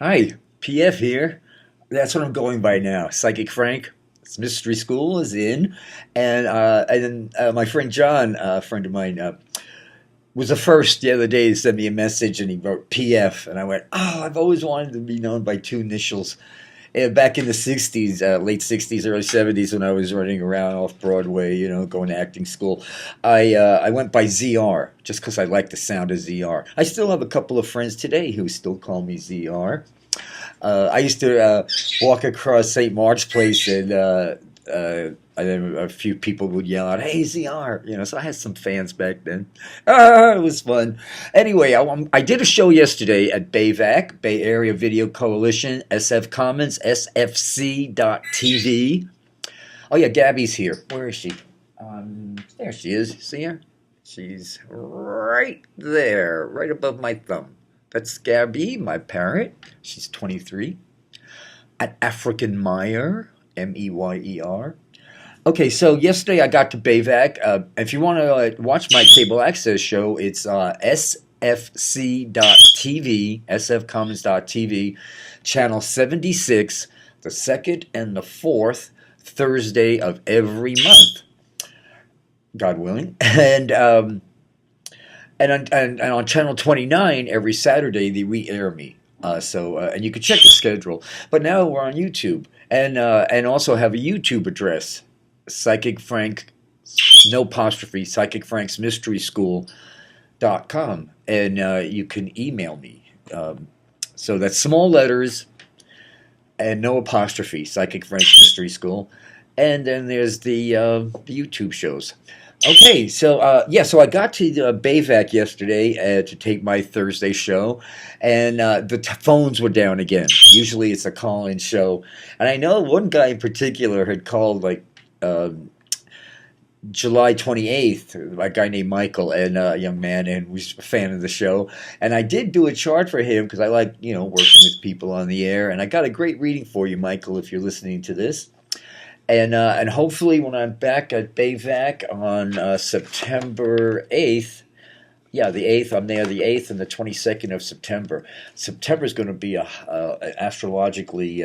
Hi, PF here. That's what I'm going by now. Psychic Frank. Mystery School is in, and my friend John, a friend of mine, was the first the other day to send me a message, and he wrote PF, and I went, "Oh, I've always wanted to be known by two initials." Back in the '60s, late '60s, early '70s, when I was running around off Broadway, going to acting school, I went by ZR just because I like the sound of ZR. I still have a couple of friends today who still call me ZR. I used to walk across St. Mark's Place, and then a few people would yell out, "Hey, ZR!" So I had some fans back then. It was fun. Anyway, I did a show yesterday at BAVAC, Bay Area Video Coalition, SF Commons, SFC.TV. Oh yeah, Gabby's here. Where is she? There she is. See her? She's right there, right above my thumb. That's Gabby, my parrot. She's 23. At African Meyer, Meyer. Okay, so yesterday I got to BAVAC. If you want to watch my cable access show, it's sfc.tv, sfcommons.tv, channel 76, the second and the fourth Thursday of every month, God willing. And on channel 29 every Saturday they re-air me. And you can check the schedule. But now we're on YouTube, and also have a YouTube address, Psychic Frank, no apostrophe, Psychic Frank's Mystery School.com, and you can email me. So that's small letters and no apostrophe, Psychic Frank's Mystery School, and then there's the YouTube shows. Okay, so I got to BAVAC yesterday to take my Thursday show, and the phones were down again. Usually it's a call-in show, and I know one guy in particular had called like July 28th, a guy named Michael, and a young man, and was a fan of the show. And I did do a chart for him because I like, working with people on the air, and I got a great reading for you, Michael, if you're listening to this. And hopefully when I'm back at BAVAC on September 8th, yeah, the 8th, I'm there the 8th and the 22nd of September. September is going to be an astrologically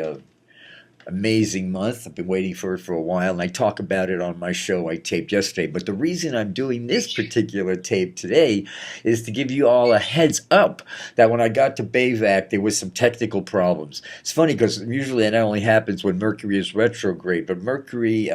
amazing month. I've been waiting for it for a while, and I talk about it on my show I taped yesterday. But the reason I'm doing this particular tape today is to give you all a heads up that when I got to BAVAC, there was some technical problems. It's funny because usually that only happens when Mercury is retrograde, but Mercury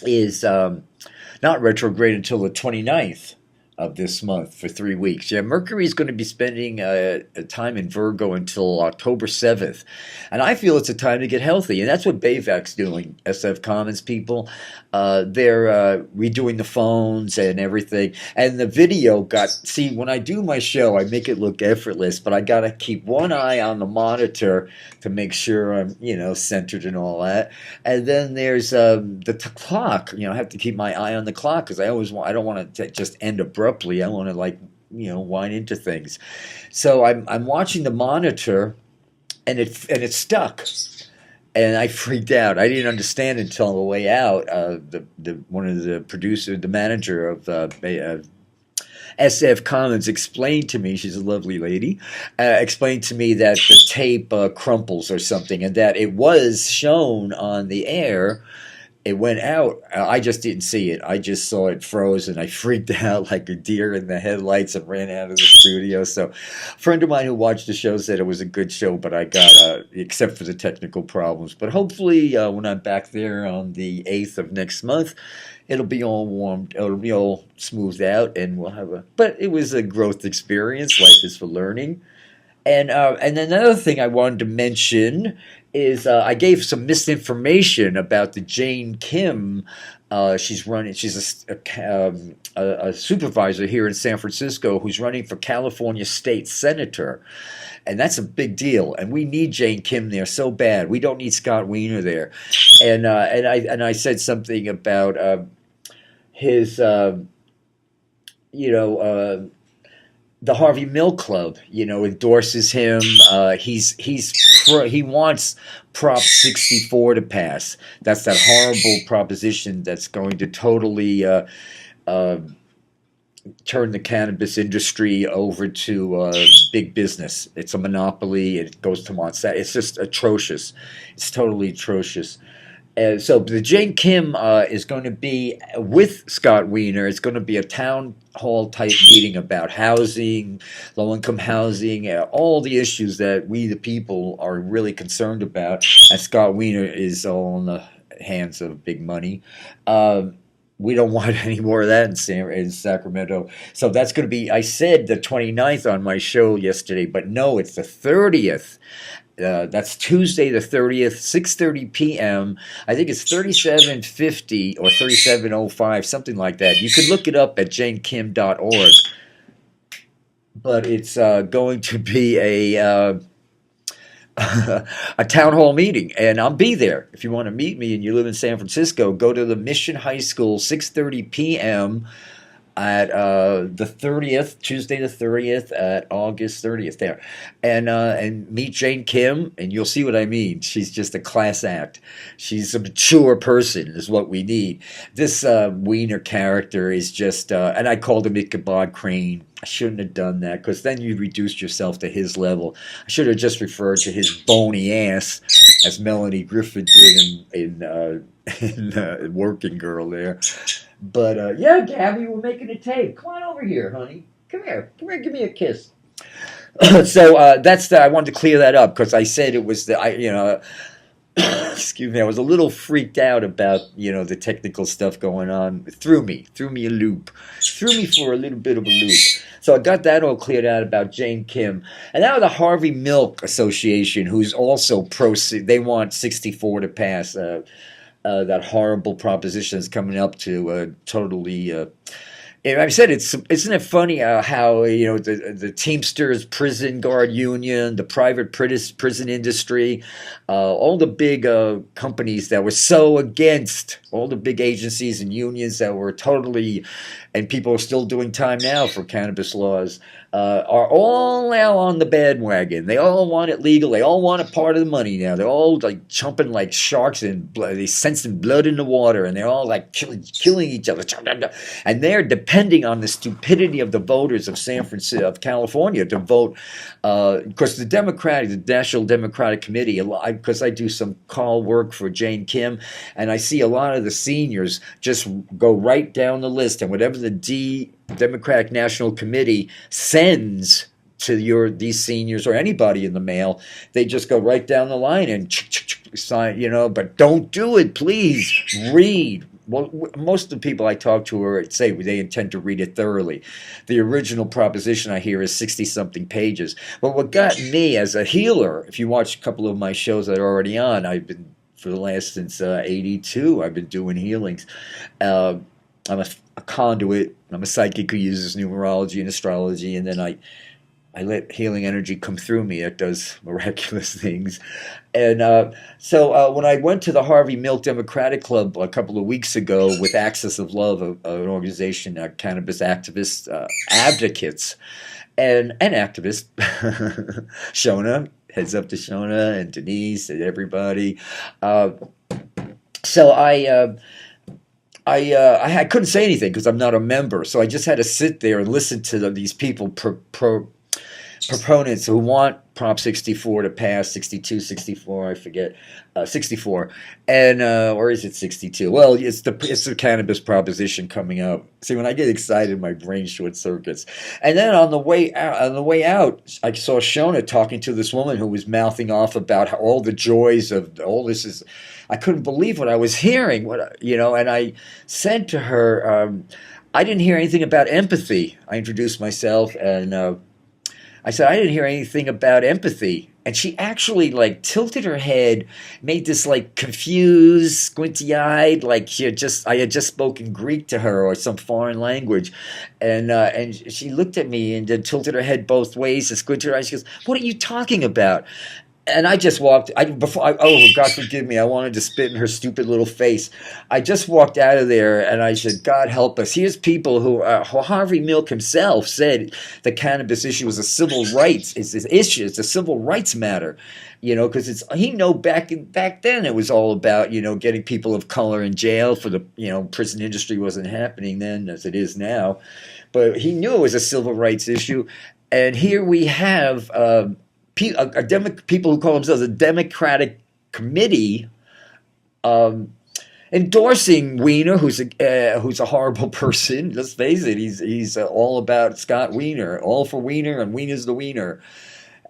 is not retrograde until the 29th of this month for 3 weeks. Yeah, Mercury is going to be spending a time in Virgo until October 7th. And I feel it's a time to get healthy. And that's what BAVAC's doing, SF Commons people. They're redoing the phones and everything. And the video see, when I do my show, I make it look effortless, but I got to keep one eye on the monitor to make sure I'm, centered and all that. And then there's the clock. I have to keep my eye on the clock because I don't want to just end abruptly. I want to wind into things. So I'm watching the monitor, and it's stuck, and I freaked out. I didn't understand until the way out. One of the producers, the manager of SF Commons, explained to me. She's a lovely lady. Explained to me that the tape crumples or something, and that it was shown on the air. It went out. I just didn't see it. I just saw it froze, and I freaked out like a deer in the headlights and ran out of the studio. So a friend of mine who watched the show said it was a good show, but I got, except for the technical problems. But hopefully when I'm back there on the 8th of next month, it'll be all warmed, it'll be all smoothed out, and we'll have but it was a growth experience. Life is for learning. And another thing I wanted to mention is I gave some misinformation about the Jane Kim. She's a supervisor here in San Francisco who's running for California State Senator. And that's a big deal. And we need Jane Kim there so bad. We don't need Scott Wiener there. And I said something about his, the Harvey Milk Club, endorses him. He wants Prop 64 to pass. That's that horrible proposition that's going to totally turn the cannabis industry over to big business. It's a monopoly. It goes to Monsanto. It's just atrocious. It's totally atrocious. So the Jane Kim is going to be with Scott Wiener. It's going to be a town hall type meeting about housing, low income housing, all the issues that we the people are really concerned about. And Scott Wiener is all in the hands of big money. We don't want any more of that in Sacramento. So that's going to be, I said the 29th on my show yesterday, but no, it's the 30th. That's Tuesday the 30th, 6:30 p.m. I think it's 3750 or 3705, something like that. You can look it up at janekim.org. But it's going to be a town hall meeting, and I'll be there. If you want to meet me and you live in San Francisco, go to the Mission High School, 6:30 p.m. at the 30th, Tuesday the 30th, at August 30th there. And meet Jane Kim, and you'll see what I mean. She's just a class act. She's a mature person is what we need. This Wiener character is just, and I called him Ichabod Crane. I shouldn't have done that, because then you reduced yourself to his level. I should have just referred to his bony ass, as Melanie Griffith did in Working Girl there. But yeah, Gabby, we're making a tape. Come on over here, honey. Come here, give me a kiss. So I wanted to clear that up, because I said it was excuse me, I was a little freaked out about the technical stuff going on. Threw me for a little bit of a loop. So I got that all cleared out about Jane Kim. And now the Harvey Milk Association, who's also they want 64 to pass. That horrible proposition is coming up to totally. And I said, isn't it funny how the Teamsters prison guard union, the private prison industry, all the big companies that were so against, all the big agencies and unions that were totally, and people are still doing time now for cannabis laws, are all now on the bandwagon. They all want it legal. They all want a part of the money now. They're all like jumping like sharks and they sensing blood in the water, and they're all like killing each other. And they're depending on the stupidity of the voters of California to vote. Because the National Democratic Committee, because I do some call work for Jane Kim, and I see a lot of the seniors just go right down the list, and whatever the Democratic National Committee sends to these seniors or anybody in the mail, they just go right down the line and sign, but don't do it, please. Read. Well, most of the people I talk to say they intend to read it thoroughly. The original proposition I hear is 60-something pages. But what got me as a healer, if you watch a couple of my shows that are already on, I've been, since 82, I've been doing healings. I'm a conduit. I'm a psychic who uses numerology and astrology, and then I let healing energy come through me. It does miraculous things. And so when I went to the Harvey Milk Democratic Club a couple of weeks ago with Axis of Love, an organization, cannabis activists, advocates, and activists, Shona, heads up to Shona and Denise and everybody. So I couldn't say anything because I'm not a member, so I just had to sit there and listen to these people, proponents who want Prop 64 to pass, 62, 64, I forget, 64, and or is it 62? Well, it's the cannabis proposition coming up. See, when I get excited, my brain short circuits. And then on the way out, I saw Shona talking to this woman who was mouthing off about all the joys of all this is. I couldn't believe what I was hearing, and I said to her, I didn't hear anything about empathy. I introduced myself, and I said, I didn't hear anything about empathy. And she actually tilted her head, made this confused, squinty-eyed, like I had just spoken Greek to her or some foreign language. And she looked at me and then tilted her head both ways and squinted her eyes. She goes, what are you talking about? and I just walked. Oh God, forgive me. I wanted to spit in her stupid little face. I just walked out of there, and I said, "God help us." Here's people who Harvey Milk himself said the cannabis issue is a civil rights. It's an issue. It's a civil rights matter. Because back then it was all about getting people of color in jail for the prison industry wasn't happening then as it is now, but he knew it was a civil rights issue, and here we have. People who call themselves a Democratic committee endorsing Weiner, who's a horrible person. Let's face it, he's all about Scott Weiner, all for Weiner, and Weiner's the Weiner.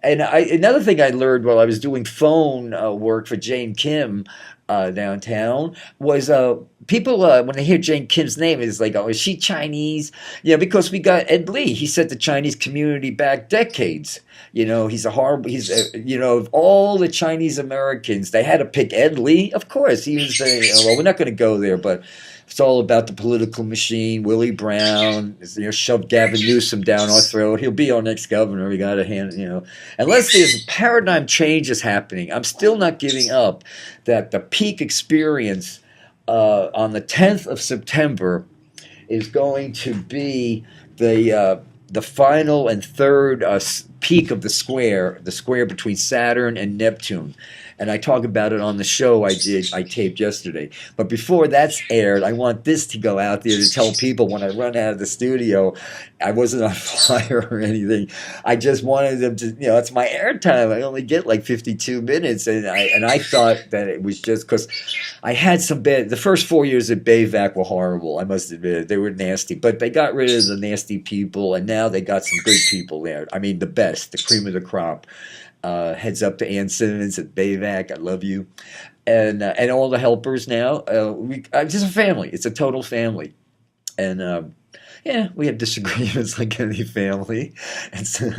And another thing I learned while I was doing phone work for Jane Kim downtown was people when they hear Jane Kim's name is like, oh, is she Chinese? Because we got Ed Lee. He set the Chinese community back decades. He's of all the Chinese Americans, they had to pick Ed Lee. Of course, he was well, we're not going to go there, but it's all about the political machine. Willie Brown, shoved Gavin Newsom down our throat. He'll be our next governor. We got to hand, unless there's paradigm changes happening. I'm still not giving up that the peak experience on the 10th of September is going to be the final and third peak of the square between Saturn and Neptune. And I talk about it on the show I taped yesterday. But before that's aired, I want this to go out there to tell people when I run out of the studio, I wasn't on fire or anything. I just wanted them to, it's my airtime. I only get like 52 minutes. And I thought that it was just because I had the first 4 years at Bayvac were horrible. I must admit, they were nasty. But they got rid of the nasty people, and now they got some good people there. I mean, the best, the cream of the crop. Heads up to Ann Simmons at Bayvac. I love you. And all the helpers now. It's just a family. It's a total family. And we have disagreements like any family. And so,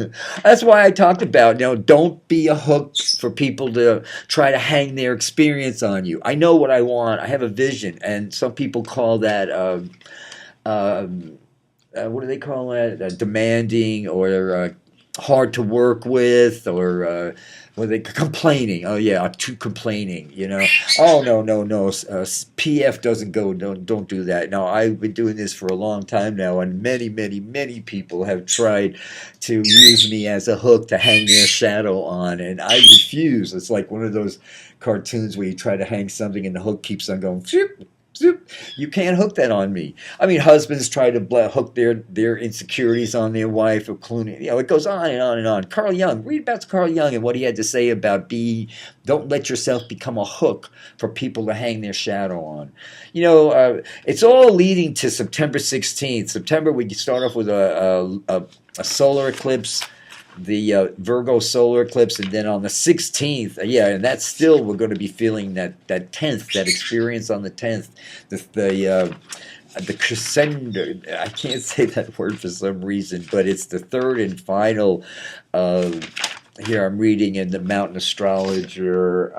that's why I talked about, don't be a hook for people to try to hang their experience on you. I know what I want. I have a vision. And some people call that, what do they call that? Demanding or hard to work with, or complaining. Oh yeah, I'm too complaining. Oh no. PF doesn't go. Don't do that. No, I've been doing this for a long time now, and many people have tried to use me as a hook to hang their shadow on, and I refuse. It's like one of those cartoons where you try to hang something and the hook keeps on going. You can't hook that on me. I mean, husbands try to hook their insecurities on their wife, or Clooney. It goes on and on and on. Carl Jung, read about Carl Jung and what he had to say about don't let yourself become a hook for people to hang their shadow on. It's all leading to September 16th. September, we start off with a solar eclipse, the Virgo solar eclipse, and then on the 16th, and that's still, we're going to be feeling that 10th, that experience on the 10th, the crescendo. I can't say that word for some reason, but it's the third and final. Here I'm reading in the Mountain Astrologer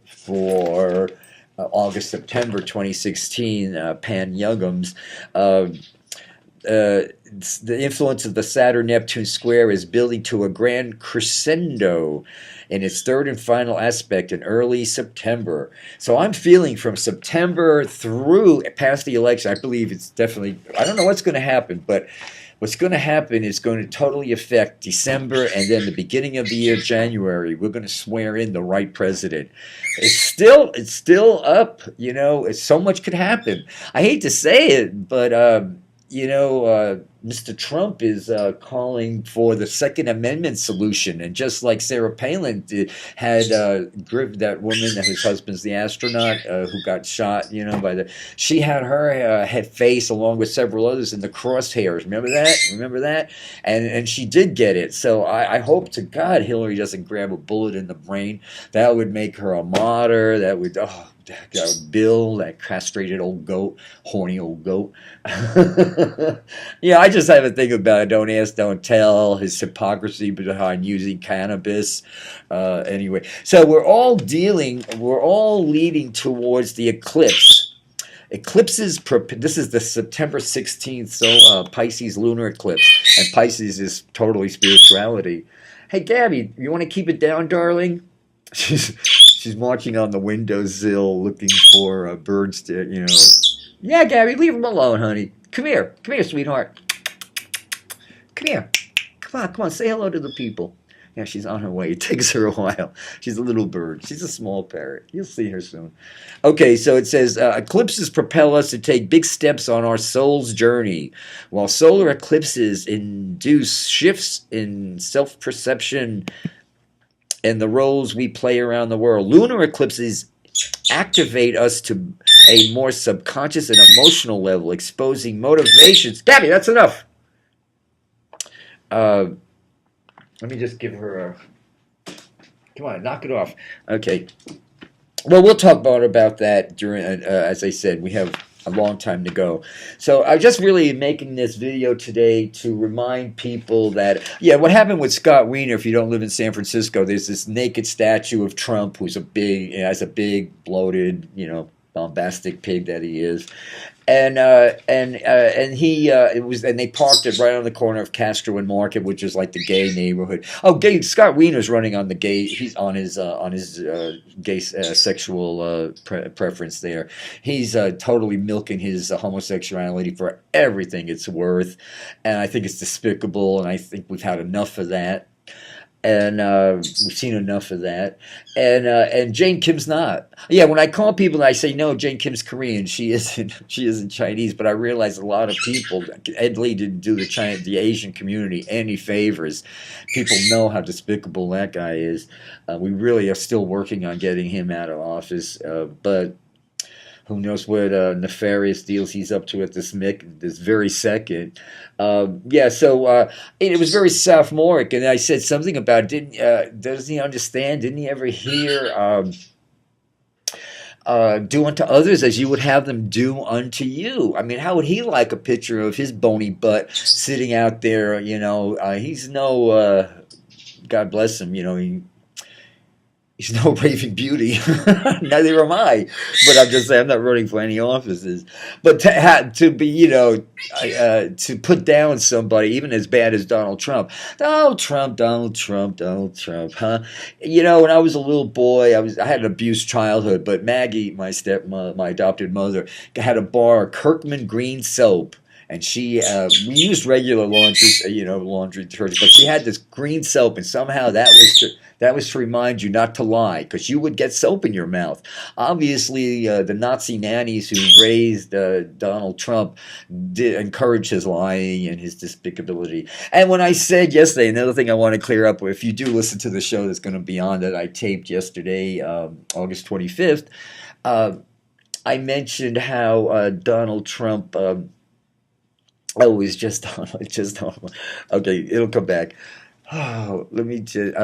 for August-September 2016, Pan Yugams. The influence of the Saturn-Neptune square is building to a grand crescendo in its third and final aspect in early September. So I'm feeling from September through past the election, I believe it's definitely, I don't know what's going to happen, but what's going to happen is going to totally affect December, and then the beginning of the year, January, we're going to swear in the right president. It's still up, so much could happen. I hate to say it, but Mr. Trump is calling for the Second Amendment solution, and just like Sarah Palin had that woman, whose husband's the astronaut who got shot, she had her head face along with several others in the crosshairs. Remember that? And she did get it. So I hope to God Hillary doesn't grab a bullet in the brain. That would make her a martyr. That would Bill, that castrated old goat, horny old goat. I just have a thing about don't ask, don't tell, his hypocrisy behind using cannabis. Anyway, so we're all leading towards the eclipse. Eclipses, this is the September 16th, Pisces lunar eclipse, and Pisces is totally spirituality. Hey, Gabby, you want to keep it down, darling? She's marching on the windowsill looking for birds to, Yeah, Gabby, leave him alone, honey. Come here, sweetheart. Come here. Come on, say hello to the people. Yeah, she's on her way. It takes her a while. She's a little bird. She's a small parrot. You'll see her soon. Okay, so it says eclipses propel us to take big steps on our soul's journey, while solar eclipses induce shifts in self perception and the roles we play around the world. Lunar eclipses activate us to a more subconscious and emotional level, exposing motivations. Gabby, that's enough. Uh, Let me just give her a. Come on, knock it off. Okay. Well, we'll talk more about that during. As I said, we have a long time to go. So I'm just really making this video today to remind people that, yeah, what happened with Scott Wiener, if you don't live in San Francisco, there's this naked statue of Trump who's has a big, bloated, bombastic pig that he is. And he it was, and they parked it right on the corner of Castro and Market, which is like the gay neighborhood. Oh, gay Scott Wiener's running on the gay. He's on his gay sexual preference there. He's totally milking his homosexuality for everything it's worth, and I think it's despicable. And I think we've had enough of that. And we've seen enough of that. And Jane Kim's not. Yeah, when I call people and I say no, Jane Kim's Korean. She isn't Chinese. But I realize a lot of people. Ed Lee didn't do the Asian community any favors. People know how despicable that guy is. We really are still working on getting him out of office. But who knows what nefarious deals he's up to at this very second. Yeah, so it was very sophomoric, and I said something about, doesn't he understand? Didn't he ever hear, do unto others as you would have them do unto you? I mean, how would he like a picture of his bony butt sitting out there, he's no, God bless him, he's no raving beauty. Neither am I. But I'm just saying, I'm not running for any offices. But to be, to put down somebody, even as bad as Donald Trump. Donald Trump, huh? When I was a little boy, I had an abused childhood. But Maggie, my adopted mother, had a bar, Kirkman Green Soap. And we used regular laundry detergent, but she had this green soap, and somehow that was to remind you not to lie, because you would get soap in your mouth. Obviously, the Nazi nannies who raised Donald Trump did encourage his lying and his despicability. And when I said yesterday, another thing I want to clear up, if you do listen to the show that's going to be on that I taped yesterday, August 25th, I mentioned how Donald Trump... Oh, it's just Donald. Okay, it'll come back. Oh, let me just.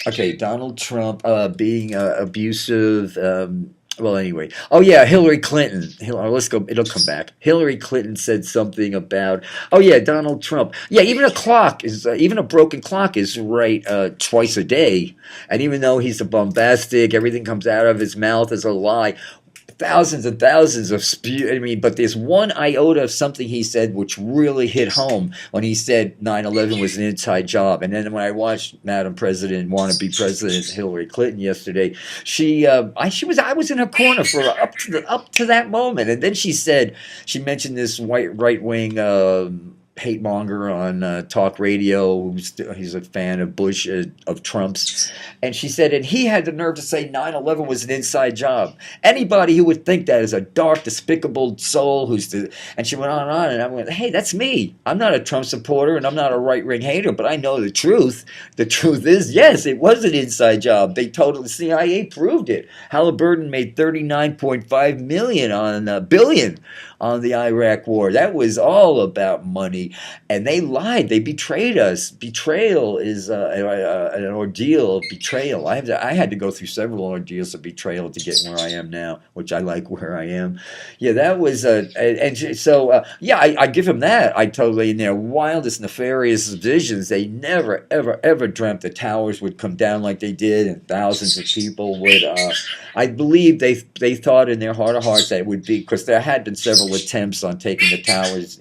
Okay, Donald Trump being abusive. Well, anyway. Oh, yeah, Hillary Clinton. Let's go. It'll come back. Hillary Clinton said something about. Oh, yeah, Donald Trump. Yeah, even a broken clock is right twice a day. And even though he's a bombastic, everything comes out of his mouth is a lie. Thousands and thousands of but there's one iota of something he said which really hit home when he said 9/11 was an inside job. And then when I watched Madam President, wannabe President Hillary Clinton yesterday, I was in her corner for up to that moment. And then she mentioned this right wing hate monger on talk radio. He's a fan of Bush, of Trump's. And she said, and he had the nerve to say 9/11 was an inside job. Anybody who would think that is a dark, despicable soul and she went on and on, and I went, hey, that's me. I'm not a Trump supporter, and I'm not a right-wing hater, but I know the truth. The truth is, yes, it was an inside job. The CIA proved it. Halliburton made $39.5 billion on the Iraq war. That was all about money, and they lied. They betrayed us. Betrayal is an ordeal of betrayal. I had to go through several ordeals of betrayal to get where I am now, which I like where I am. Yeah, that was I give him that. I totally, in their wildest nefarious visions, they never ever ever dreamt the towers would come down like they did, and thousands of people would. I believe they thought in their heart of hearts that it would be, because there had been several attempts on taking the towers,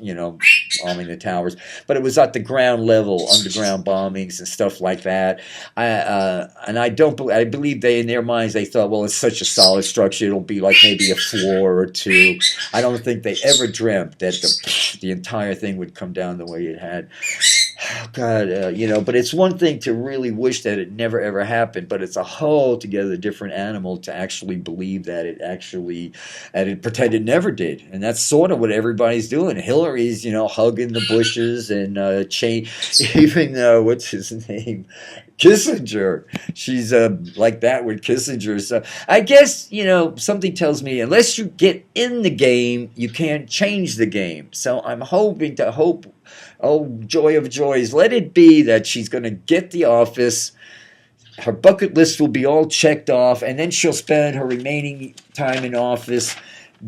bombing the towers, but it was at the ground level, underground bombings and stuff like that. And I don't, I believe they, in their minds, they thought, well, it's such a solid structure, it'll be like maybe a floor or two. I don't think they ever dreamt that the entire thing would come down the way it had. Oh, God, but it's one thing to really wish that it never ever happened, but it's a whole together different animal to actually believe that it pretend it never did. And that's sort of what everybody's doing. Hillary's, hugging the Bushes and even, what's his name? Kissinger. She's like that with Kissinger. So I guess, something tells me unless you get in the game, you can't change the game. So I'm hoping to hope, oh, joy of joys, let it be that she's going to get the office. Her bucket list will be all checked off, and then she'll spend her remaining time in office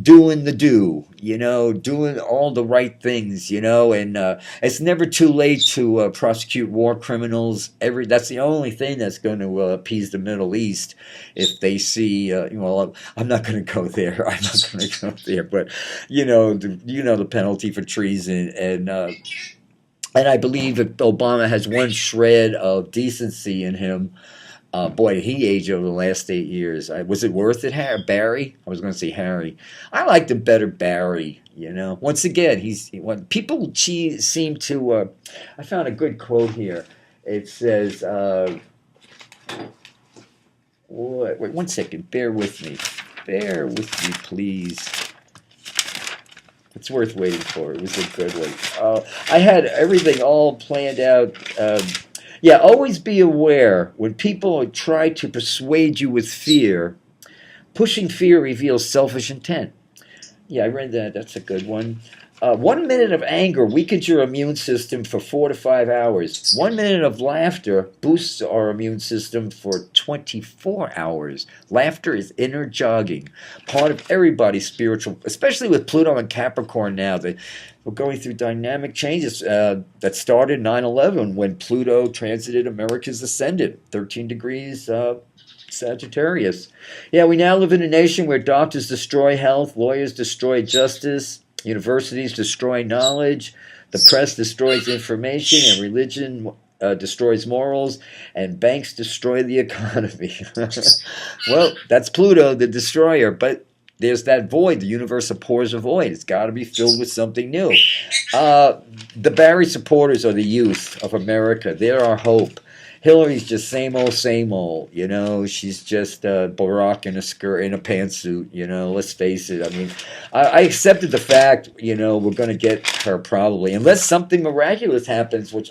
doing doing all the right things, and it's never too late to prosecute war criminals. That's the only thing that's going to appease the Middle East if they see, I'm not going to go there. I'm not going to go there, but the penalty for treason, and I believe if Obama has one shred of decency in him, boy, he aged over the last 8 years. Was it worth it, Barry? I was going to say Harry. I liked him better, Barry. Once again, people seem to. I found a good quote here. It says, wait, 1 second. Bear with me. Bear with me, please. It's worth waiting for. It was a good one. I had everything all planned out. Yeah, always be aware when people try to persuade you with fear, pushing fear reveals selfish intent. Yeah, I read that. That's a good one. 1 minute of anger weakens your immune system for 4 to 5 hours. 1 minute of laughter boosts our immune system for 24 hours. Laughter is inner jogging, part of everybody's spiritual, especially with Pluto and Capricorn now. We're going through dynamic changes that started 9/11 when Pluto transited America's ascendant, 13 degrees Sagittarius. Yeah, we now live in a nation where doctors destroy health, lawyers destroy justice, universities destroy knowledge, the press destroys information, and religion destroys morals, and banks destroy the economy. Well, that's Pluto, the destroyer, but there's that void. The universe abhors a void. It's got to be filled with something new. The Barry supporters are the youth of America. They're our hope. Hillary's just same old, she's just Barack in a skirt, in a pantsuit, let's face it. I mean, I accepted the fact, we're going to get her probably, unless something miraculous happens, which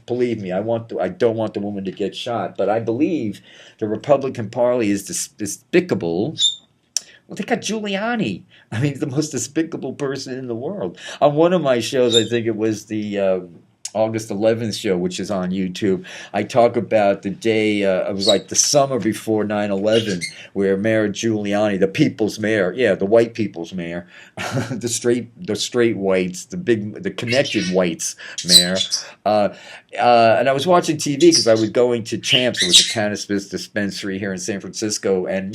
believe me, I don't want the woman to get shot, but I believe the Republican Party is despicable. Well, they got Giuliani. I mean, the most despicable person in the world. On one of my shows, I think it was the August 11th show, which is on YouTube, I talk about the day, it was like the summer before 9/11, where Mayor Giuliani, the people's mayor, the white people's mayor, the straight whites, the connected whites mayor, and I was watching TV because I was going to Champs. It was a cannabis dispensary here in San Francisco, and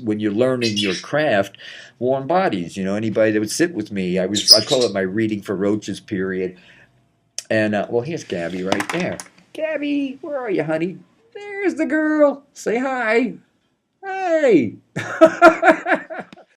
when you're learning your craft, warm bodies, anybody that would sit with me, I call it my reading for roaches period. And, here's Gabby right there. Gabby, where are you, honey? There's the girl. Say hi. Hey.